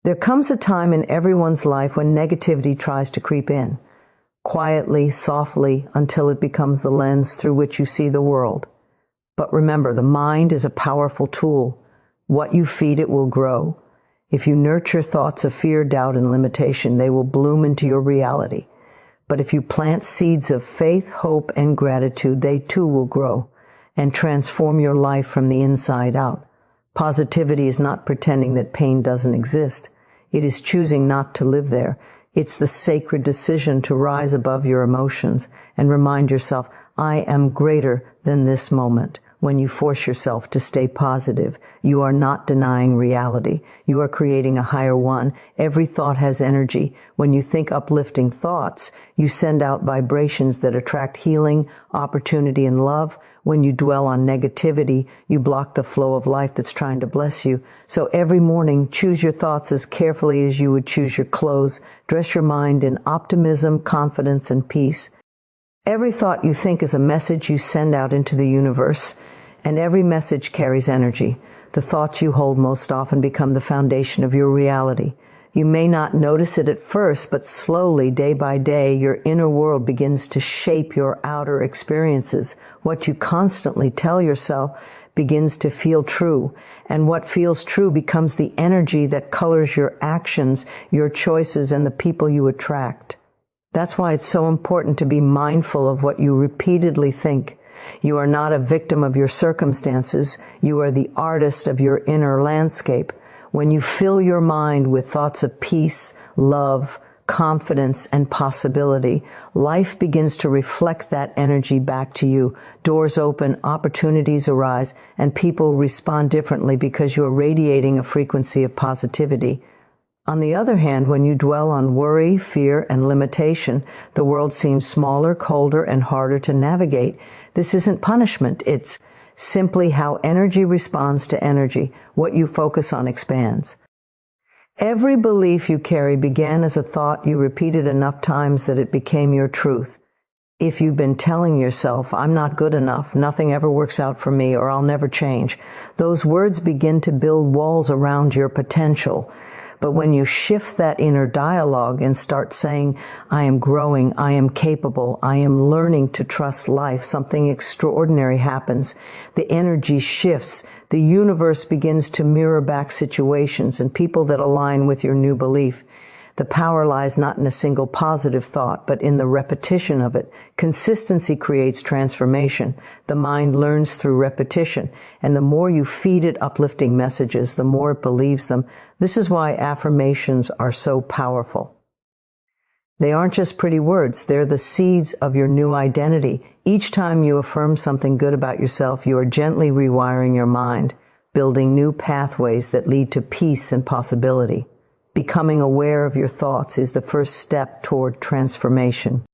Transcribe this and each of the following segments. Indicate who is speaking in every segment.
Speaker 1: There comes a time in everyone's life when negativity tries to creep in, quietly, softly, until it becomes the lens through which you see the world. But remember, the mind is a powerful tool. What you feed it will grow. If you nurture thoughts of fear, doubt, and limitation, they will bloom into your reality. But if you plant seeds of faith, hope, and gratitude, they too will grow and transform your life from the inside out. Positivity is not pretending that pain doesn't exist. It is choosing not to live there. It's the sacred decision to rise above your emotions and remind yourself, I am greater than this moment. When you force yourself to stay positive, you are not denying reality. You are creating a higher one. Every thought has energy. When you think uplifting thoughts, you send out vibrations that attract healing, opportunity, and love. When you dwell on negativity, you block the flow of life that's trying to bless you. So every morning, choose your thoughts as carefully as you would choose your clothes. Dress your mind in optimism, confidence, and peace. Every thought you think is a message you send out into the universe, and every message carries energy. The thoughts you hold most often become the foundation of your reality. You may not notice it at first, but slowly, day by day, your inner world begins to shape your outer experiences. What you constantly tell yourself begins to feel true, and what feels true becomes the energy that colors your actions, your choices, and the people you attract. That's why it's so important to be mindful of what you repeatedly think. You are not a victim of your circumstances. You are the artist of your inner landscape. When you fill your mind with thoughts of peace, love, confidence, and possibility, life begins to reflect that energy back to you. Doors open, opportunities arise, and people respond differently because you are radiating a frequency of positivity. On the other hand, when you dwell on worry, fear, and limitation, the world seems smaller, colder, and harder to navigate. This isn't punishment. It's simply how energy responds to energy. What you focus on expands. Every belief you carry began as a thought you repeated enough times that it became your truth. If you've been telling yourself, I'm not good enough, nothing ever works out for me, or I'll never change, those words begin to build walls around your potential. But when you shift that inner dialogue and start saying, I am growing, I am capable, I am learning to trust life, something extraordinary happens. The energy shifts. The universe begins to mirror back situations and people that align with your new belief. The power lies not in a single positive thought, but in the repetition of it. Consistency creates transformation. The mind learns through repetition, and the more you feed it uplifting messages, the more it believes them. This is why affirmations are so powerful. They aren't just pretty words, they're the seeds of your new identity. Each time you affirm something good about yourself, you are gently rewiring your mind, building new pathways that lead to peace and possibility. Becoming aware of your thoughts is the first step toward transformation.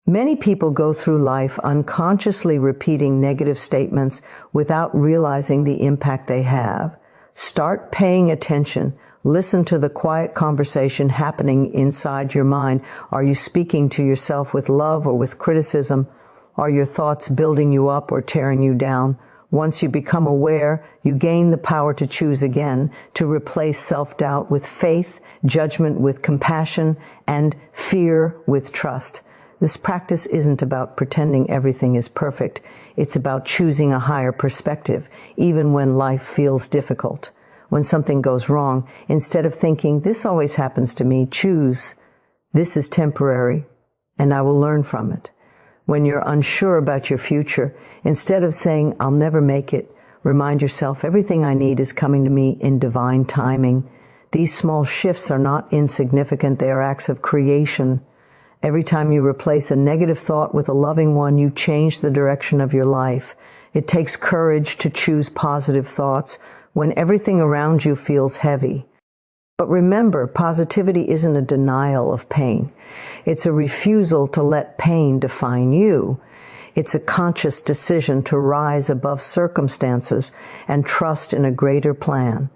Speaker 1: Many people go through life unconsciously repeating negative statements without realizing the impact they have. Start paying attention. Listen to the quiet conversation happening inside your mind. Are you speaking to yourself with love or with criticism? Are your thoughts building you up or tearing you down? Once you become aware, you gain the power to choose again, to replace self-doubt with faith, judgment with compassion, and fear with trust. This practice isn't about pretending everything is perfect. It's about choosing a higher perspective, even when life feels difficult. When something goes wrong, instead of thinking, this always happens to me, choose, this is temporary, and I will learn from it. When you're unsure about your future, instead of saying, I'll never make it, remind yourself, everything I need is coming to me in divine timing. These small shifts are not insignificant. They are acts of creation. Every time you replace a negative thought with a loving one, you change the direction of your life. It takes courage to choose positive thoughts when everything around you feels heavy. But remember, positivity isn't a denial of pain. It's a refusal to let pain define you. It's a conscious decision to rise above circumstances and trust in a greater plan.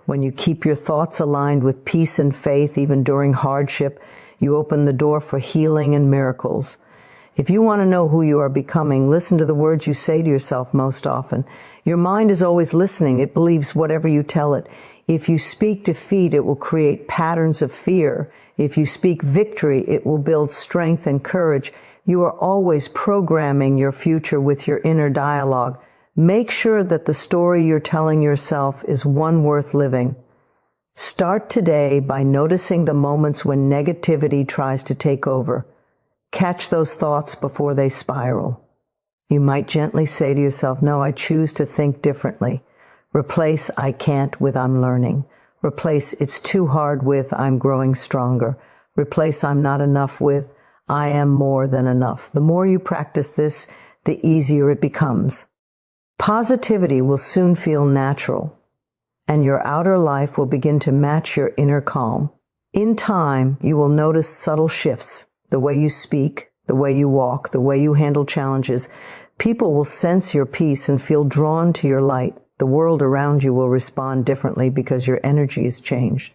Speaker 1: When you keep your thoughts aligned with peace and faith, even during hardship, you open the door for healing and miracles. If you want to know who you are becoming, listen to the words you say to yourself most often. Your mind is always listening. It believes whatever you tell it. If you speak defeat, it will create patterns of fear. If you speak victory, it will build strength and courage. You are always programming your future with your inner dialogue. Make sure that the story you're telling yourself is one worth living. Start today by noticing the moments when negativity tries to take over. Catch those thoughts before they spiral. You might gently say to yourself, no, I choose to think differently. Replace I can't with I'm learning. Replace it's too hard with I'm growing stronger. Replace I'm not enough with I am more than enough. The more you practice this, the easier it becomes. Positivity will soon feel natural, and your outer life will begin to match your inner calm. In time, you will notice subtle shifts. The way you speak, the way you walk, the way you handle challenges. People will sense your peace and feel drawn to your light. The world around you will respond differently because your energy is changed.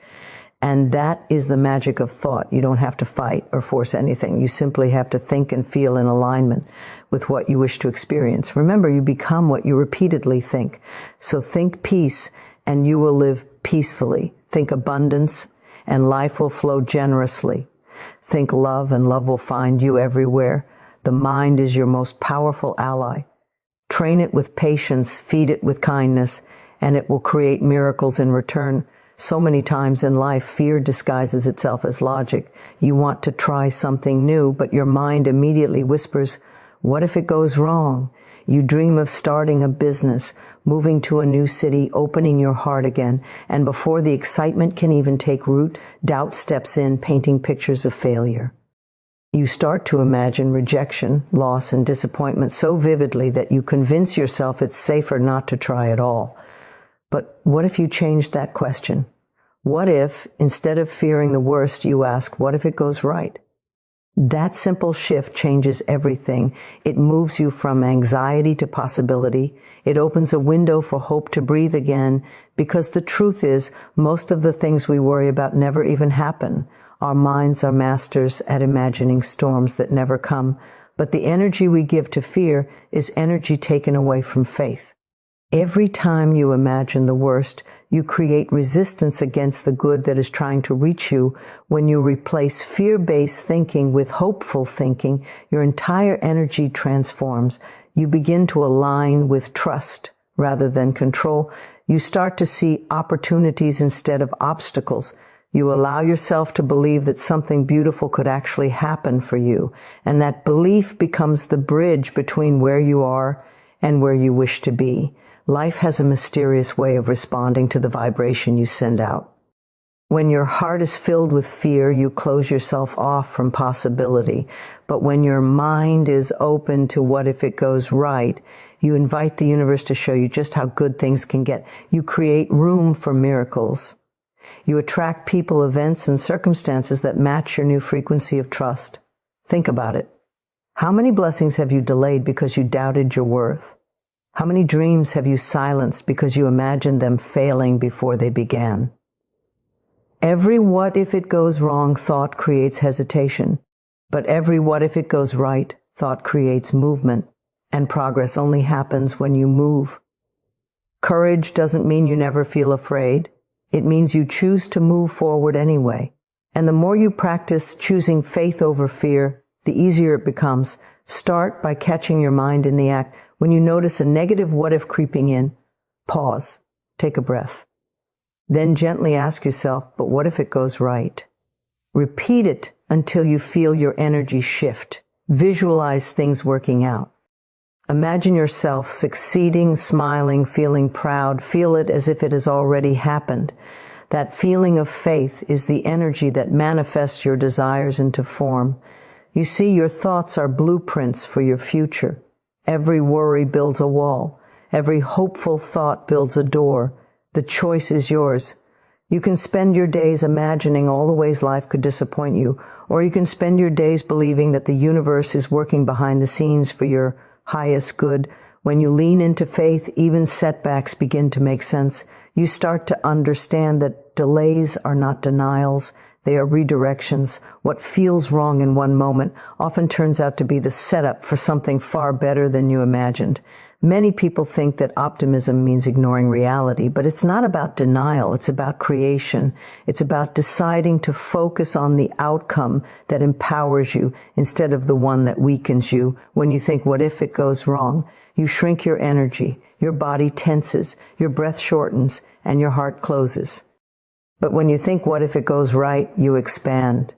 Speaker 1: And that is the magic of thought. You don't have to fight or force anything. You simply have to think and feel in alignment with what you wish to experience. Remember, you become what you repeatedly think. So think peace and you will live peacefully. Think abundance and life will flow generously. Think love and love will find you everywhere. The mind is your most powerful ally. Train it with patience, feed it with kindness, and it will create miracles in return. So many times in life, fear disguises itself as logic. You want to try something new, but your mind immediately whispers, what if it goes wrong? You dream of starting a business, moving to a new city, opening your heart again, and before the excitement can even take root, doubt steps in, painting pictures of failure. You start to imagine rejection, loss, and disappointment so vividly that you convince yourself it's safer not to try at all. But what if you changed that question? What if, instead of fearing the worst, you ask, what if it goes right? That simple shift changes everything. It moves you from anxiety to possibility. It opens a window for hope to breathe again, because the truth is, most of the things we worry about never even happen. Our minds are masters at imagining storms that never come, but the energy we give to fear is energy taken away from faith. Every time you imagine the worst, you create resistance against the good that is trying to reach you. When you replace fear-based thinking with hopeful thinking, your entire energy transforms. You begin to align with trust rather than control. You start to see opportunities instead of obstacles. You allow yourself to believe that something beautiful could actually happen for you, and that belief becomes the bridge between where you are and where you wish to be. Life has a mysterious way of responding to the vibration you send out. When your heart is filled with fear, you close yourself off from possibility. But when your mind is open to what if it goes right, you invite the universe to show you just how good things can get. You create room for miracles. You attract people, events, and circumstances that match your new frequency of trust. Think about it. How many blessings have you delayed because you doubted your worth? How many dreams have you silenced because you imagined them failing before they began? Every what if it goes wrong thought creates hesitation, but every what if it goes right thought creates movement, and progress only happens when you move. Courage doesn't mean you never feel afraid. It means you choose to move forward anyway. And the more you practice choosing faith over fear, the easier it becomes. Start by catching your mind in the act. When you notice a negative what if creeping in, pause, take a breath. Then gently ask yourself, but what if it goes right? Repeat it until you feel your energy shift. Visualize things working out. Imagine yourself succeeding, smiling, feeling proud. Feel it as if it has already happened. That feeling of faith is the energy that manifests your desires into form. You see, your thoughts are blueprints for your future. Every worry builds a wall. Every hopeful thought builds a door. The choice is yours. You can spend your days imagining all the ways life could disappoint you, or you can spend your days believing that the universe is working behind the scenes for your highest good. When you lean into faith, even setbacks begin to make sense. You start to understand that delays are not denials. They are redirections. What feels wrong in one moment often turns out to be the setup for something far better than you imagined. Many people think that optimism means ignoring reality, but it's not about denial. It's about creation. It's about deciding to focus on the outcome that empowers you instead of the one that weakens you. When you think, what if it goes wrong? You shrink your energy, your body tenses, your breath shortens, and your heart closes. But when you think, what if it goes right? You expand.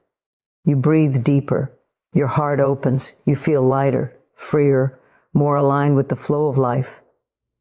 Speaker 1: You breathe deeper. Your heart opens. You feel lighter, freer, more aligned with the flow of life.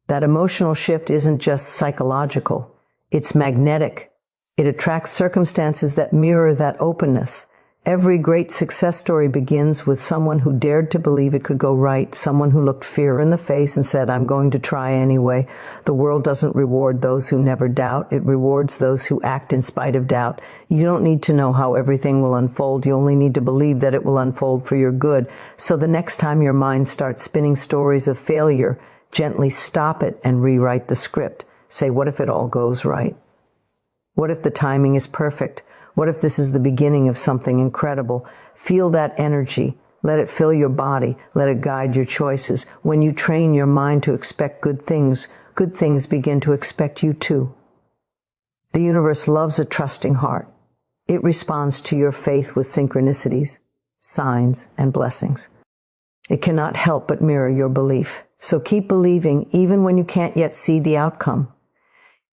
Speaker 1: That emotional shift isn't just psychological. It's magnetic. It attracts circumstances that mirror that openness. Every great success story begins with someone who dared to believe it could go right, someone who looked fear in the face and said, I'm going to try anyway. The world doesn't reward those who never doubt. It rewards those who act in spite of doubt. You don't need to know how everything will unfold. You only need to believe that it will unfold for your good. So the next time your mind starts spinning stories of failure, gently stop it and rewrite the script. Say, what if it all goes right? What if the timing is perfect? What if this is the beginning of something incredible? Feel that energy. Let it fill your body. Let it guide your choices. When you train your mind to expect good things begin to expect you too. The universe loves a trusting heart. It responds to your faith with synchronicities, signs, and blessings. It cannot help but mirror your belief. So keep believing even when you can't yet see the outcome.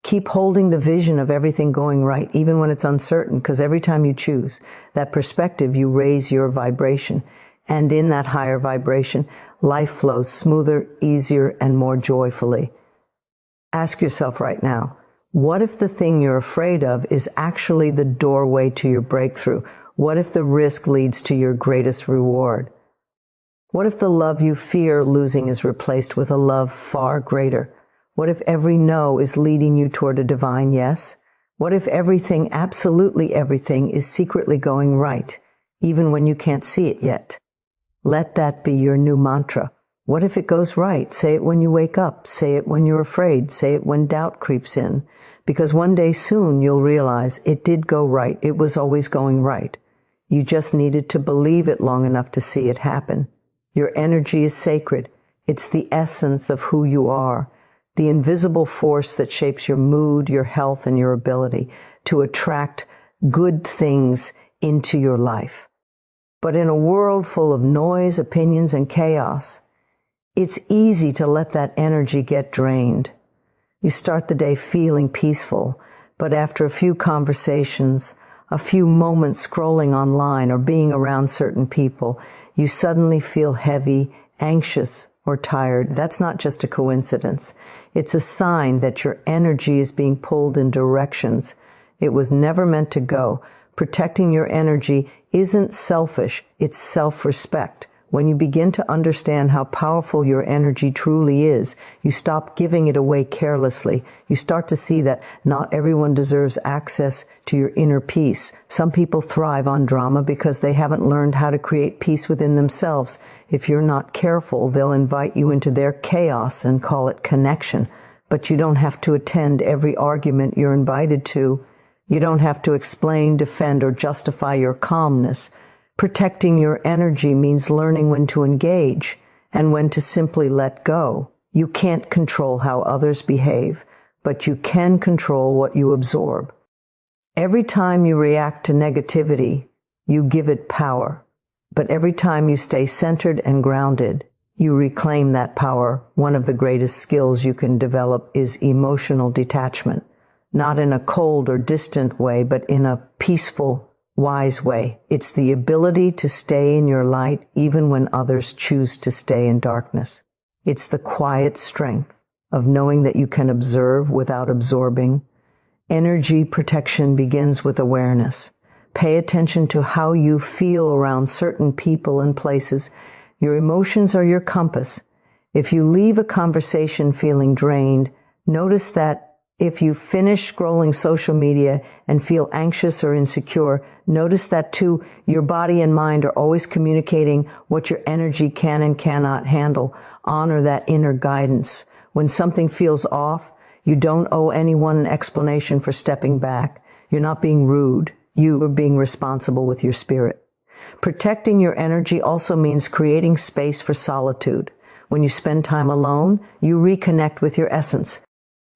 Speaker 1: Keep holding the vision of everything going right, even when it's uncertain, because every time you choose that perspective, you raise your vibration. And in that higher vibration, life flows smoother, easier, and more joyfully. Ask yourself right now, what if the thing you're afraid of is actually the doorway to your breakthrough? What if the risk leads to your greatest reward? What if the love you fear losing is replaced with a love far greater? What if every no is leading you toward a divine yes? What if everything, absolutely everything, is secretly going right, even when you can't see it yet? Let that be your new mantra. What if it goes right? Say it when you wake up. Say it when you're afraid. Say it when doubt creeps in. Because one day soon you'll realize it did go right. It was always going right. You just needed to believe it long enough to see it happen. Your energy is sacred. It's the essence of who you are. The invisible force that shapes your mood, your health, and your ability to attract good things into your life. But in a world full of noise, opinions, and chaos, it's easy to let that energy get drained. You start the day feeling peaceful, but after a few conversations, a few moments scrolling online or being around certain people, you suddenly feel heavy, anxious, or tired. That's not just a coincidence. It's a sign that your energy is being pulled in directions it was never meant to go. Protecting your energy isn't selfish, it's self-respect. When you begin to understand how powerful your energy truly is, you stop giving it away carelessly. You start to see that not everyone deserves access to your inner peace. Some people thrive on drama because they haven't learned how to create peace within themselves. If you're not careful, they'll invite you into their chaos and call it connection. But you don't have to attend every argument you're invited to. You don't have to explain, defend, or justify your calmness. Protecting your energy means learning when to engage and when to simply let go. You can't control how others behave, but you can control what you absorb. Every time you react to negativity, you give it power. But every time you stay centered and grounded, you reclaim that power. One of the greatest skills you can develop is emotional detachment. Not in a cold or distant way, but in a peaceful, wise way. It's the ability to stay in your light even when others choose to stay in darkness. It's the quiet strength of knowing that you can observe without absorbing. Energy protection begins with awareness. Pay attention to how you feel around certain people and places. Your emotions are your compass. If you leave a conversation feeling drained, notice that if you finish scrolling social media and feel anxious or insecure, notice that too, your body and mind are always communicating what your energy can and cannot handle. Honor that inner guidance. When something feels off, you don't owe anyone an explanation for stepping back. You're not being rude. You are being responsible with your spirit. Protecting your energy also means creating space for solitude. When you spend time alone, you reconnect with your essence.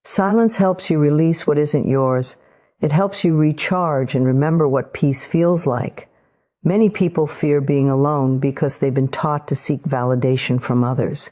Speaker 1: Silence helps you release what isn't yours. It helps you recharge and remember what peace feels like. Many people fear being alone because they've been taught to seek validation from others.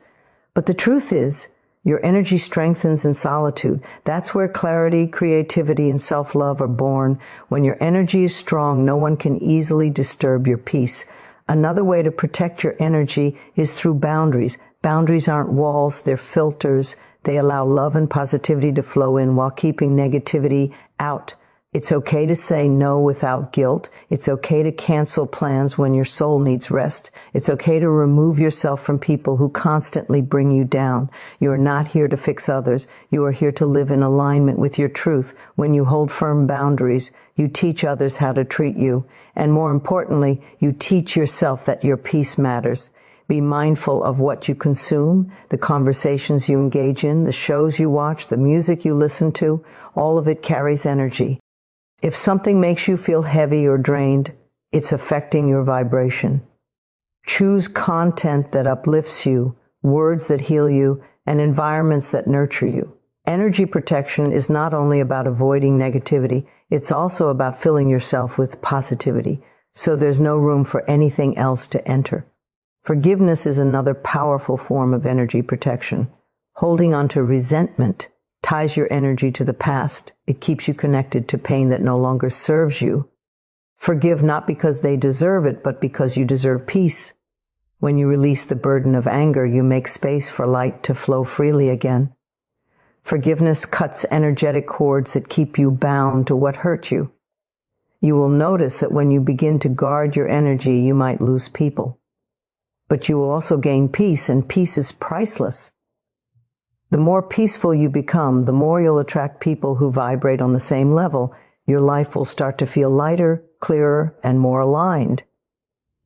Speaker 1: But the truth is, your energy strengthens in solitude. That's where clarity, creativity, and self-love are born. When your energy is strong, no one can easily disturb your peace. Another way to protect your energy is through boundaries. Boundaries aren't walls, they're filters. They allow love and positivity to flow in while keeping negativity out. It's okay to say no without guilt. It's okay to cancel plans when your soul needs rest. It's okay to remove yourself from people who constantly bring you down. You are not here to fix others. You are here to live in alignment with your truth. When you hold firm boundaries, you teach others how to treat you. And more importantly, you teach yourself that your peace matters. Be mindful of what you consume, the conversations you engage in, the shows you watch, the music you listen to. All of it carries energy. If something makes you feel heavy or drained, it's affecting your vibration. Choose content that uplifts you, words that heal you, and environments that nurture you. Energy protection is not only about avoiding negativity, it's also about filling yourself with positivity, so there's no room for anything else to enter. Forgiveness is another powerful form of energy protection. Holding on to resentment ties your energy to the past. It keeps you connected to pain that no longer serves you. Forgive not because they deserve it, but because you deserve peace. When you release the burden of anger, you make space for light to flow freely again. Forgiveness cuts energetic cords that keep you bound to what hurt you. You will notice that when you begin to guard your energy, you might lose people. But you will also gain peace, and peace is priceless. The more peaceful you become, the more you'll attract people who vibrate on the same level. Your life will start to feel lighter, clearer, and more aligned.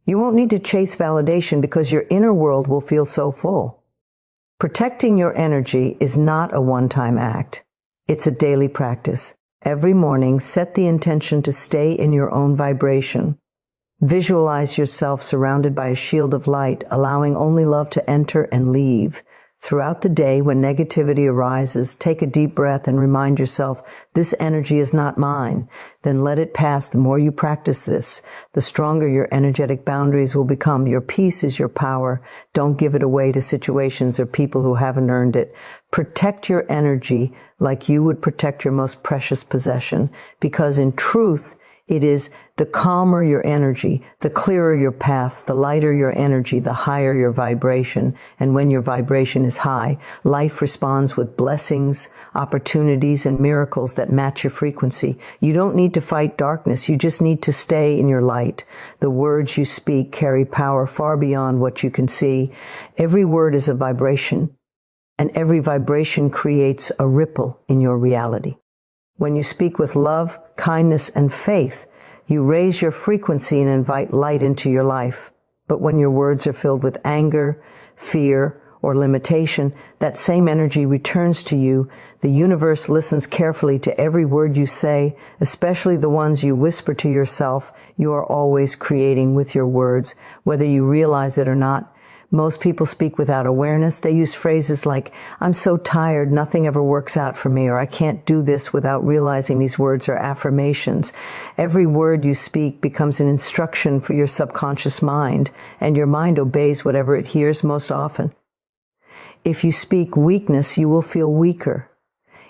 Speaker 1: You won't need to chase validation because your inner world will feel so full. Protecting your energy is not a one-time act. It's a daily practice. Every morning, set the intention to stay in your own vibration. Visualize yourself surrounded by a shield of light, allowing only love to enter and leave. Throughout the day, when negativity arises, take a deep breath and remind yourself, this energy is not mine. Then let it pass. The more you practice this, the stronger your energetic boundaries will become. Your peace is your power. Don't give it away to situations or people who haven't earned it. Protect your energy like you would protect your most precious possession, because in truth, it is the calmer your energy, the clearer your path, the lighter your energy, the higher your vibration. And when your vibration is high, life responds with blessings, opportunities, and miracles that match your frequency. You don't need to fight darkness. You just need to stay in your light. The words you speak carry power far beyond what you can see. Every word is a vibration, and every vibration creates a ripple in your reality. When you speak with love, kindness, and faith, you raise your frequency and invite light into your life. But when your words are filled with anger, fear, or limitation, that same energy returns to you. The universe listens carefully to every word you say, especially the ones you whisper to yourself. You are always creating with your words, whether you realize it or not. Most people speak without awareness. They use phrases like, I'm so tired, nothing ever works out for me, or I can't do this, without realizing these words are affirmations. Every word you speak becomes an instruction for your subconscious mind, and your mind obeys whatever it hears most often. If you speak weakness, you will feel weaker.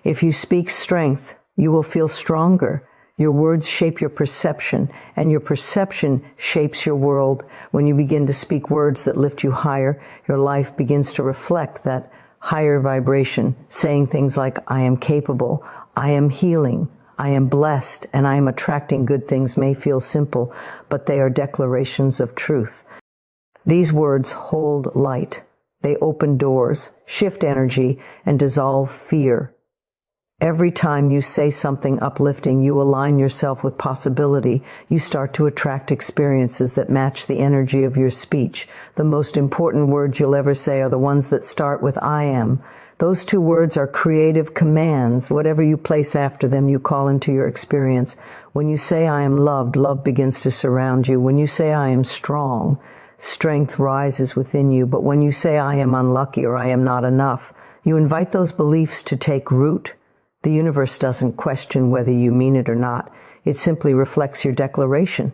Speaker 1: If you speak strength, you will feel stronger. Your words shape your perception, and your perception shapes your world. When you begin to speak words that lift you higher, your life begins to reflect that higher vibration, saying things like, I am capable, I am healing, I am blessed, and I am attracting good things may feel simple, but they are declarations of truth. These words hold light. They open doors, shift energy, and dissolve fear. Every time you say something uplifting, you align yourself with possibility. You start to attract experiences that match the energy of your speech. The most important words you'll ever say are the ones that start with I am. Those two words are creative commands. Whatever you place after them, you call into your experience. When you say I am loved, love begins to surround you. When you say I am strong, strength rises within you. But when you say I am unlucky or I am not enough, you invite those beliefs to take root. The universe doesn't question whether you mean it or not. It simply reflects your declaration.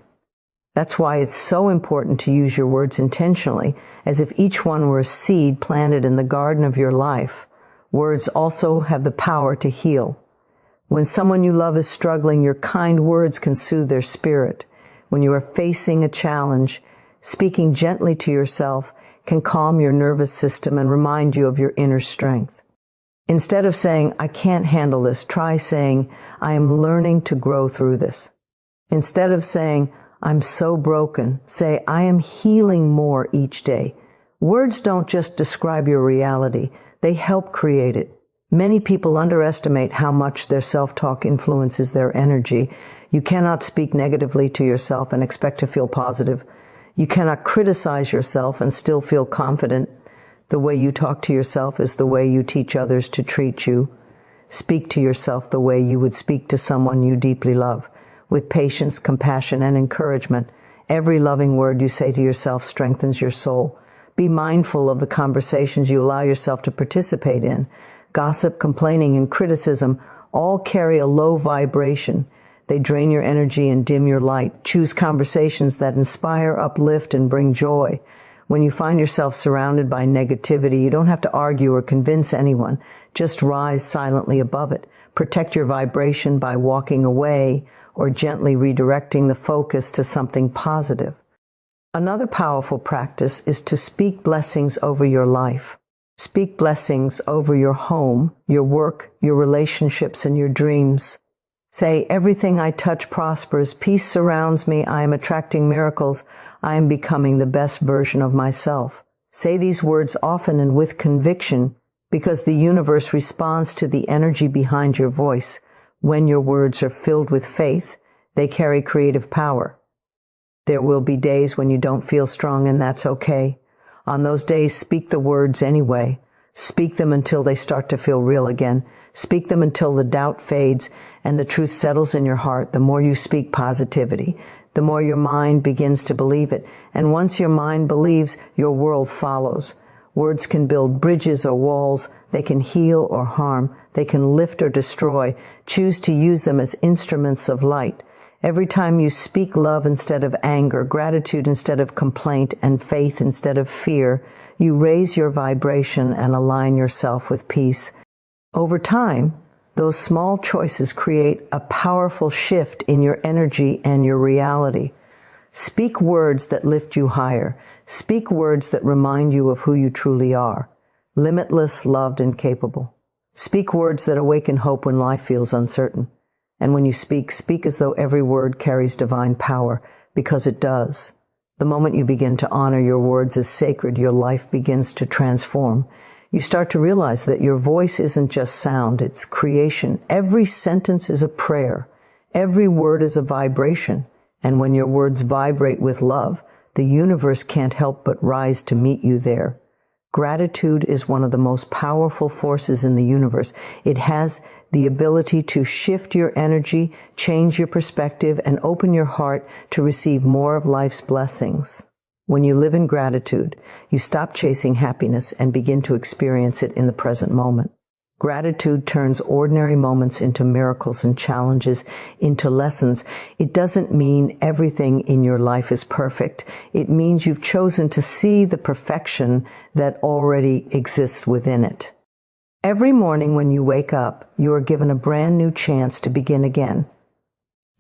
Speaker 1: That's why it's so important to use your words intentionally, as if each one were a seed planted in the garden of your life. Words also have the power to heal. When someone you love is struggling, your kind words can soothe their spirit. When you are facing a challenge, speaking gently to yourself can calm your nervous system and remind you of your inner strength. Instead of saying, I can't handle this, try saying, I am learning to grow through this. Instead of saying, I'm so broken, say, I am healing more each day. Words don't just describe your reality, they help create it. Many people underestimate how much their self-talk influences their energy. You cannot speak negatively to yourself and expect to feel positive. You cannot criticize yourself and still feel confident. The way you talk to yourself is the way you teach others to treat you. Speak to yourself the way you would speak to someone you deeply love, with patience, compassion, and encouragement. Every loving word you say to yourself strengthens your soul. Be mindful of the conversations you allow yourself to participate in. Gossip, complaining, and criticism all carry a low vibration. They drain your energy and dim your light. Choose conversations that inspire, uplift, and bring joy. When you find yourself surrounded by negativity, you don't have to argue or convince anyone. Just rise silently above it. Protect your vibration by walking away or gently redirecting the focus to something positive. Another powerful practice is to speak blessings over your life. Speak blessings over your home, your work, your relationships, and your dreams. Say, everything I touch prospers, peace surrounds me, I am attracting miracles, I am becoming the best version of myself. Say these words often and with conviction, because the universe responds to the energy behind your voice. When your words are filled with faith, they carry creative power. There will be days when you don't feel strong, and that's okay. On those days, speak the words anyway. Speak them until they start to feel real again. Speak them until the doubt fades and the truth settles in your heart. The more you speak positivity, the more your mind begins to believe it. And once your mind believes, your world follows. Words can build bridges or walls. They can heal or harm. They can lift or destroy. Choose to use them as instruments of light. Every time you speak love instead of anger, gratitude instead of complaint, and faith instead of fear, you raise your vibration and align yourself with peace. Over time, those small choices create a powerful shift in your energy and your reality. Speak words that lift you higher. Speak words that remind you of who you truly are. Limitless, loved, and capable. Speak words that awaken hope when life feels uncertain. And when you speak, speak as though every word carries divine power, because it does. The moment you begin to honor your words as sacred, your life begins to transform. You start to realize that your voice isn't just sound, it's creation. Every sentence is a prayer. Every word is a vibration. And when your words vibrate with love, the universe can't help but rise to meet you there. Gratitude is one of the most powerful forces in the universe. It has the ability to shift your energy, change your perspective, and open your heart to receive more of life's blessings. When you live in gratitude, you stop chasing happiness and begin to experience it in the present moment. Gratitude turns ordinary moments into miracles and challenges into lessons. It doesn't mean everything in your life is perfect. It means you've chosen to see the perfection that already exists within it. Every morning when you wake up, you are given a brand new chance to begin again.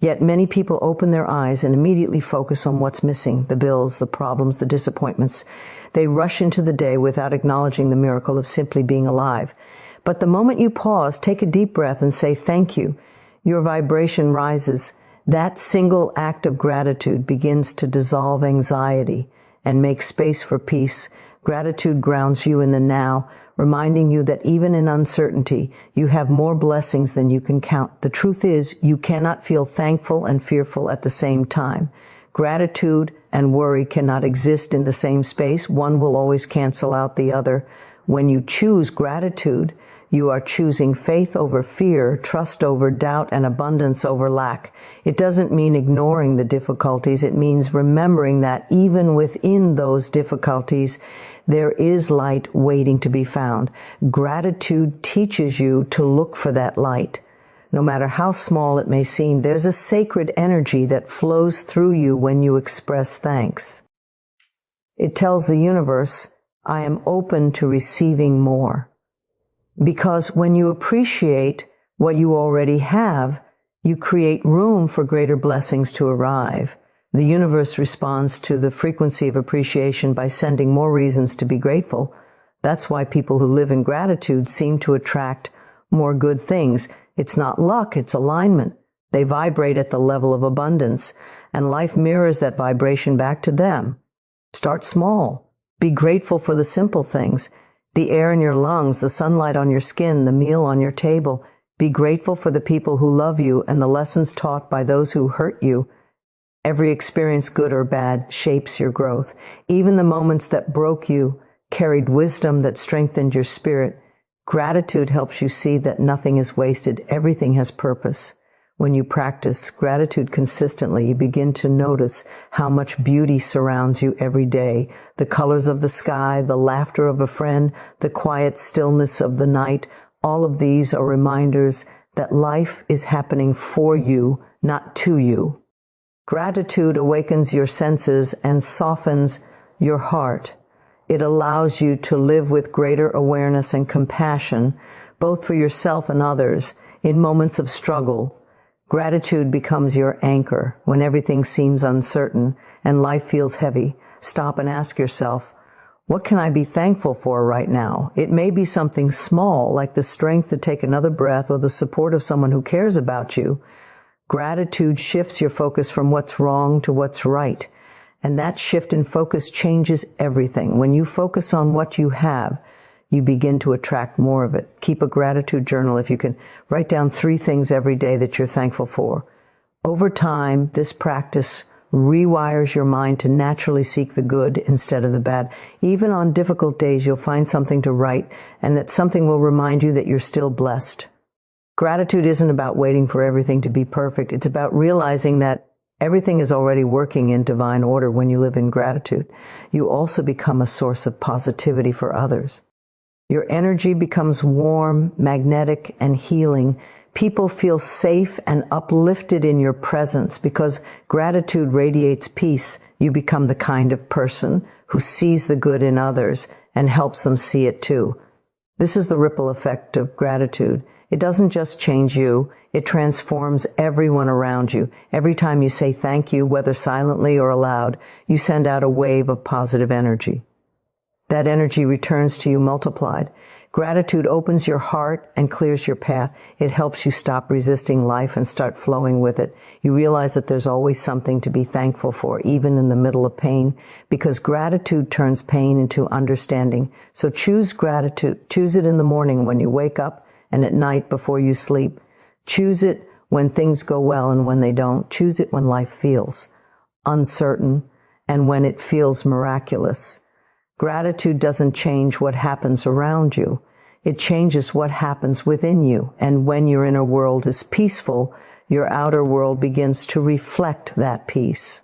Speaker 1: Yet many people open their eyes and immediately focus on what's missing, the bills, the problems, the disappointments. They rush into the day without acknowledging the miracle of simply being alive. But the moment you pause, take a deep breath and say thank you, your vibration rises. That single act of gratitude begins to dissolve anxiety and make space for peace. Gratitude grounds you in the now, reminding you that even in uncertainty, you have more blessings than you can count. The truth is, you cannot feel thankful and fearful at the same time. Gratitude and worry cannot exist in the same space. One will always cancel out the other. When you choose gratitude, you are choosing faith over fear, trust over doubt, and abundance over lack. It doesn't mean ignoring the difficulties. It means remembering that even within those difficulties, there is light waiting to be found. Gratitude teaches you to look for that light. No matter how small it may seem, there's a sacred energy that flows through you when you express thanks. It tells the universe, I am open to receiving more. Because when you appreciate what you already have, you create room for greater blessings to arrive. The universe responds to the frequency of appreciation by sending more reasons to be grateful. That's why people who live in gratitude seem to attract more good things. It's not luck, it's alignment. They vibrate at the level of abundance, and life mirrors that vibration back to them. Start small. Be grateful for the simple things. The air in your lungs, the sunlight on your skin, the meal on your table. Be grateful for the people who love you and the lessons taught by those who hurt you. Every experience, good or bad, shapes your growth. Even the moments that broke you carried wisdom that strengthened your spirit. Gratitude helps you see that nothing is wasted. Everything has purpose. When you practice gratitude consistently, you begin to notice how much beauty surrounds you every day. The colors of the sky, the laughter of a friend, the quiet stillness of the night. All of these are reminders that life is happening for you, not to you. Gratitude awakens your senses and softens your heart. It allows you to live with greater awareness and compassion, both for yourself and others, in moments of struggle. Gratitude becomes your anchor when everything seems uncertain and life feels heavy. Stop and ask yourself, what can I be thankful for right now? It may be something small, like the strength to take another breath or the support of someone who cares about you. Gratitude shifts your focus from what's wrong to what's right. And that shift in focus changes everything. When you focus on what you have, you begin to attract more of it. Keep a gratitude journal if you can. Write down 3 things every day that you're thankful for. Over time, this practice rewires your mind to naturally seek the good instead of the bad. Even on difficult days, you'll find something to write, and that something will remind you that you're still blessed. Gratitude isn't about waiting for everything to be perfect. It's about realizing that everything is already working in divine order when you live in gratitude. You also become a source of positivity for others. Your energy becomes warm, magnetic, and healing. People feel safe and uplifted in your presence because gratitude radiates peace. You become the kind of person who sees the good in others and helps them see it too. This is the ripple effect of gratitude. It doesn't just change you, it transforms everyone around you. Every time you say thank you, whether silently or aloud, you send out a wave of positive energy. That energy returns to you multiplied. Gratitude opens your heart and clears your path. It helps you stop resisting life and start flowing with it. You realize that there's always something to be thankful for, even in the middle of pain, because gratitude turns pain into understanding. So choose gratitude. Choose it in the morning when you wake up and at night before you sleep. Choose it when things go well and when they don't. Choose it when life feels uncertain and when it feels miraculous. Gratitude doesn't change what happens around you. It changes what happens within you. And when your inner world is peaceful, your outer world begins to reflect that peace.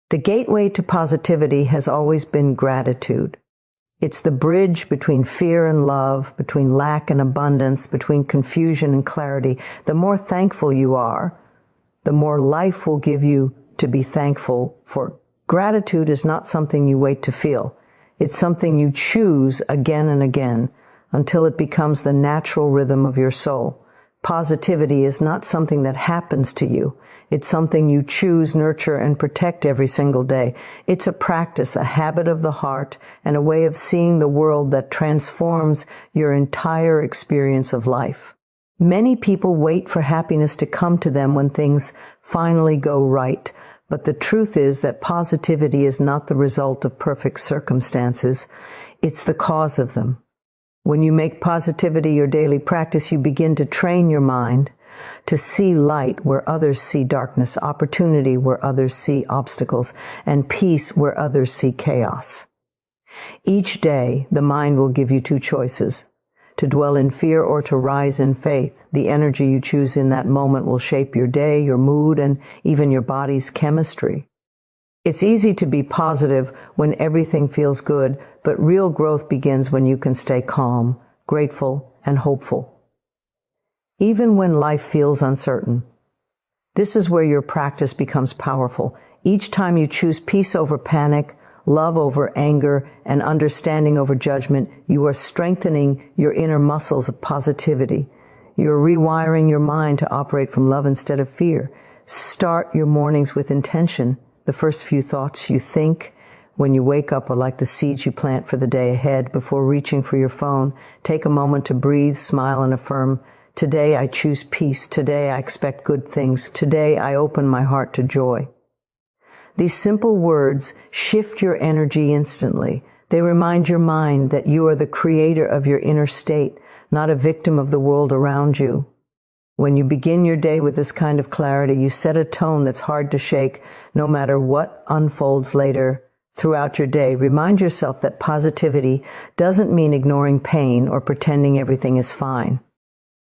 Speaker 1: The gateway to positivity has always been gratitude. It's the bridge between fear and love, between lack and abundance, between confusion and clarity. The more thankful you are, the more life will give you to be thankful for. Gratitude is not something you wait to feel. It's something you choose again and again until it becomes the natural rhythm of your soul. Positivity is not something that happens to you. It's something you choose, nurture, and protect every single day. It's a practice, a habit of the heart, and a way of seeing the world that transforms your entire experience of life. Many people wait for happiness to come to them when things finally go right. But the truth is that positivity is not the result of perfect circumstances. It's the cause of them. When you make positivity your daily practice, you begin to train your mind to see light where others see darkness, opportunity where others see obstacles, and peace where others see chaos. Each day, the mind will give you two choices: to dwell in fear or to rise in faith. The energy you choose in that moment will shape your day, your mood, and even your body's chemistry. It's easy to be positive when everything feels good, but real growth begins when you can stay calm, grateful, and hopeful, even when life feels uncertain. This is where your practice becomes powerful. Each time you choose peace over panic, love over anger, and understanding over judgment, you are strengthening your inner muscles of positivity. You're rewiring your mind to operate from love instead of fear. Start your mornings with intention. The first few thoughts you think when you wake up are like the seeds you plant for the day ahead. Before reaching for your phone, take a moment to breathe, smile, and affirm, "Today I choose peace. Today I expect good things. Today I open my heart to joy." These simple words shift your energy instantly. They remind your mind that you are the creator of your inner state, not a victim of the world around you. When you begin your day with this kind of clarity, you set a tone that's hard to shake, no matter what unfolds later. Throughout your day, remind yourself that positivity doesn't mean ignoring pain or pretending everything is fine.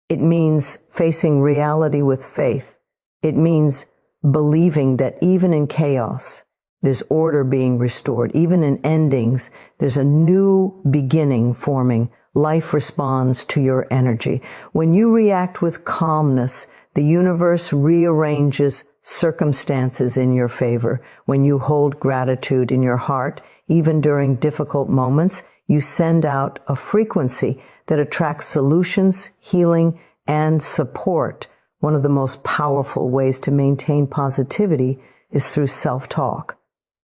Speaker 1: It means facing reality with faith. It means believing that even in chaos, there's order being restored. Even in endings, there's a new beginning forming. Life responds to your energy. When you react with calmness, the universe rearranges circumstances in your favor. When you hold gratitude in your heart, even during difficult moments, you send out a frequency that attracts solutions, healing, and support. One of the most powerful ways to maintain positivity is through self-talk.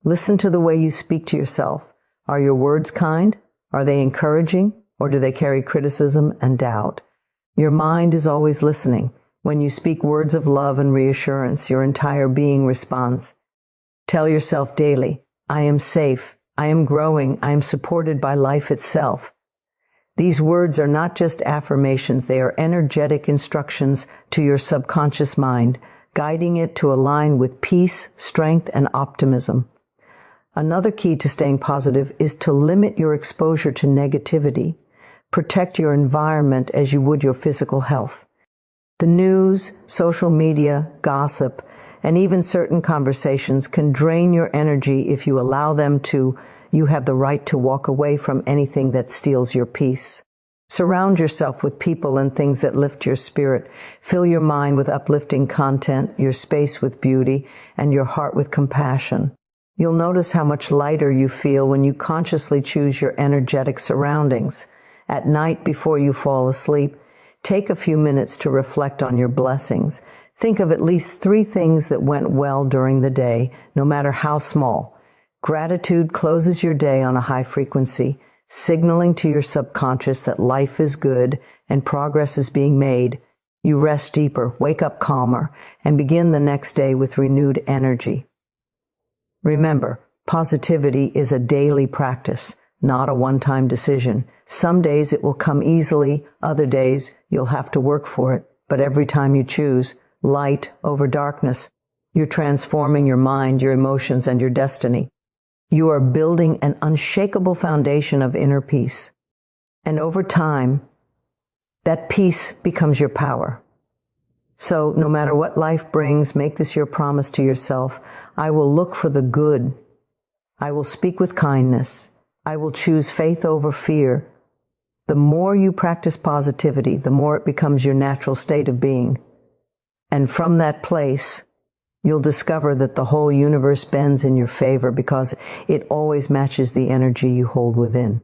Speaker 1: Listen to the way you speak to yourself. Are your words kind? Are they encouraging? Or do they carry criticism and doubt? Your mind is always listening. When you speak words of love and reassurance, your entire being responds. Tell yourself daily, "I am safe. I am growing. I am supported by life itself." These words are not just affirmations, they are energetic instructions to your subconscious mind, guiding it to align with peace, strength, and optimism. Another key to staying positive is to limit your exposure to negativity. Protect your environment as you would your physical health. The news, social media, gossip, and even certain conversations can drain your energy if you allow them to. You have the right to walk away from anything that steals your peace. Surround yourself with people and things that lift your spirit. Fill your mind with uplifting content, your space with beauty, and your heart with compassion. You'll notice how much lighter you feel when you consciously choose your energetic surroundings. At night, before you fall asleep, take a few minutes to reflect on your blessings. Think of at least 3 things that went well during the day, no matter how small. Gratitude closes your day on a high frequency, signaling to your subconscious that life is good and progress is being made. You rest deeper, wake up calmer, and begin the next day with renewed energy. Remember, positivity is a daily practice, not a one-time decision. Some days it will come easily, other days you'll have to work for it. But every time you choose light over darkness, you're transforming your mind, your emotions, and your destiny. You are building an unshakable foundation of inner peace. And over time, that peace becomes your power. So no matter what life brings, make this your promise to yourself. I will look for the good. I will speak with kindness. I will choose faith over fear. The more you practice positivity, the more it becomes your natural state of being. And from that place, you'll discover that the whole universe bends in your favor because it always matches the energy you hold within.